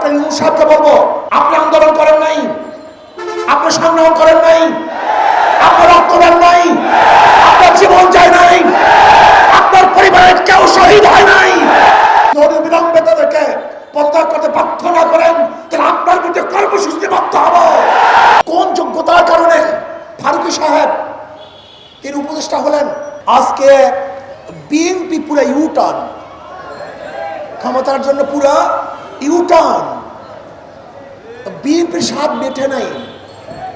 Doctor Yunus সাহেবকে বলবো, আপনি আন্দোলন করেন নাই, আপনি সংগ্রাম করেন নাই, আপনার রক্ত দেন নাই, আপনার জীবন যায় নাই, আপনার পরিবারের কেউ শহীদ হয় নাই। যদি বিলম্বে তাদেরকে পদত্যাগ করতে বাধ্য না করেন, তাহলে আপনার বিরুদ্ধে কর্মসূচি বাধ্য হব। কোন যোগ্যতার কারণে ফারুকী সাহেব তিনি উপদেষ্টা হলেন? আজকে বিএনপি পুরো ইউটার্ন, ক্ষমতার জন্য পুরো ইউটার্ন। বিএনপির স্বাদ মেটে নাই,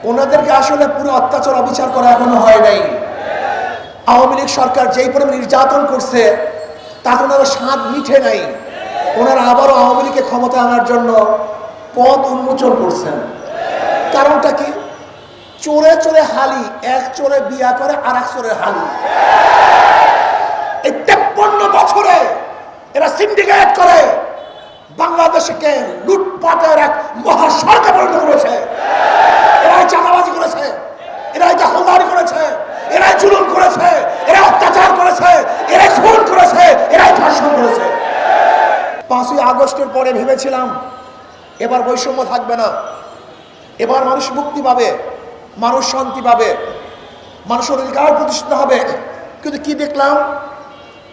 ওনাদেরকে আসলে পুরো অত্যাচার অবিচার করা এখনো হয় নাই। আওয়ামী লীগ সরকার যেই পরিমাণ নির্যাতন করছে তাতে ওনাদের স্বাদ মিঠে নাই। ওনারা আবারও আওয়ামী লীগকে ক্ষমতা আনার জন্য পথ উন্মোচন করছেন। কারণটা কি? চোরে চোরে হালি, এক চোরে বিয়া করে আর এক চোরে হালি। এই 53 বছরে এরা সিন্ডিকেট করে বাংলাদেশকে লুটপাটের এক মহাসড়কে পরিণত করেছে। এরাই চাঁদাবাজি করেছে, এরাই দখলদারি করেছে, এরাই জুলুম করেছে, এরা অত্যাচার করেছে, এরাই খুন করেছে, এরাই ধর্ষণ করেছে। 5ই আগস্টের পরে ভেবেছিলাম এবার বৈষম্য থাকবে না, এবার মানুষ মুক্তি পাবে, মানুষ শান্তি পাবে, মানুষের অধিকার প্রতিষ্ঠিত হবে। কিন্তু কি দেখলাম?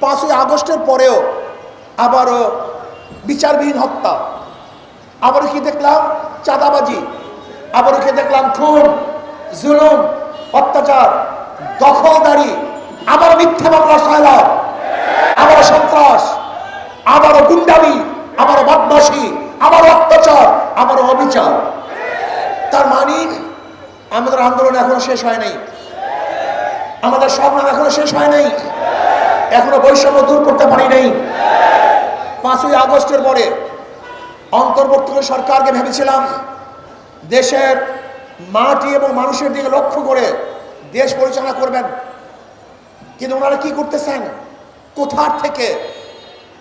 5ই আগস্টের পরেও আবারও বিচারবিহীন হত্যা, আবারও কি দেখলাম? চাঁদাবাজি, আবারও কি দেখলাম? খুন, জুলুম, অত্যাচার, দখলদারি, আবার মিথ্যা মামলা সয়লাভ, আবারও সন্ত্রাস, আবারও গুন্ডামি, আবারও বদমাশি, আবারও অত্যাচার, আবারও অবিচার। তার মানে আমাদের আন্দোলন এখনো শেষ হয় নাই, আমাদের সংগ্রাম এখনো শেষ হয় নাই, এখনো বৈষম্য দূর করতে পারি নাই। 5ই আগস্টের পরে অন্তর্বর্তীকালীন সরকারকে ভেবেছিলাম দেশের মাটি এবং মানুষের দিকে লক্ষ্য করে দেশ পরিচালনা করবেন, কিন্তু ওনারা কি করতেছেন? কোথার থেকে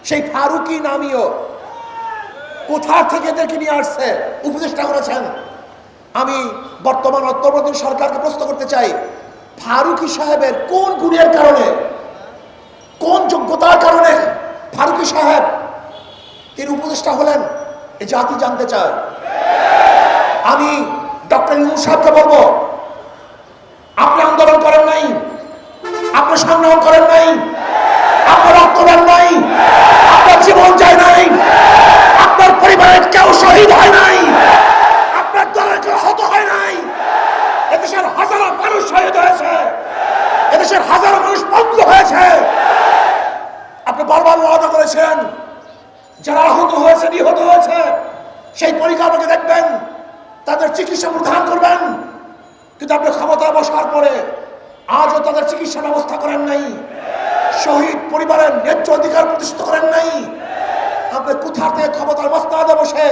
সেই ফারুকী নামীয় কোথার থেকে এদেরকে নিয়ে আসছে, উপদেষ্টা করেছেন। আমি বর্তমান অন্তর্বর্তীকালীন সরকারকে প্রশ্ন করতে চাই, ফারুকী সাহেবের কোন গুণের কারণে, কোন যোগ্যতার কারণে ফারুকী সাহেব তিনি উপদেষ্টা হলেন? এই জাতি জানতে চায়। আমি ডক্টর ইউনূস সাহেবকে বলবো, আপনি আন্দোলন করেন নাই, আপনি সংগ্রাম করেন নাই, আপনার রক্ত দেন নাই, আপনার জীবন যায় নাই, আপনার পরিবারের কেউ শহীদ হয় নাই, আপনার দলের কেউ হত হয় নাই। এদেশের হাজারো মানুষ শহীদ হয়েছে, এদেশের হাজারো মানুষ বন্ধ হয়েছে। আপনি বারবার ওয়াদা করেছেন যারা আহত হয়েছে, নিহত হয়েছে, সেই পরিকাঠামোকে দেখবেন, তাদের চিকিৎসা প্রদান করবেন। কিন্তু আপনি ক্ষমতা বসার পরে আজও তাদের চিকিৎসা ব্যবস্থা করেন নাই, শহীদ পরিবারের ন্যায্য অধিকার প্রতিষ্ঠিত করেন নাই। আপনি কোথা থেকে ক্ষমতার মসনদে বসে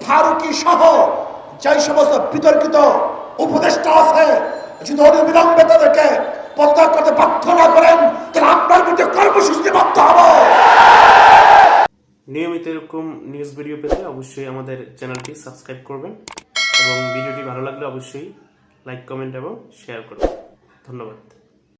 ফারুকী সহ যেই সমস্ত বিতর্কিত উপদেষ্টা আছে, যদি অবিলম্বে তাদেরকে পদত্যাগ করতে বাধ্য না করেন, তাহলে আপনার বিরুদ্ধে কর্মসূচি বাধ্য হব। নিয়মিত এরকম নিউজ ভিডিও পেতে অবশ্যই আমাদের চ্যানেলটি সাবস্ক্রাইব করবেন এবং ভিডিওটি ভালো লাগলে অবশ্যই লাইক, কমেন্ট এবং শেয়ার করবেন। ধন্যবাদ।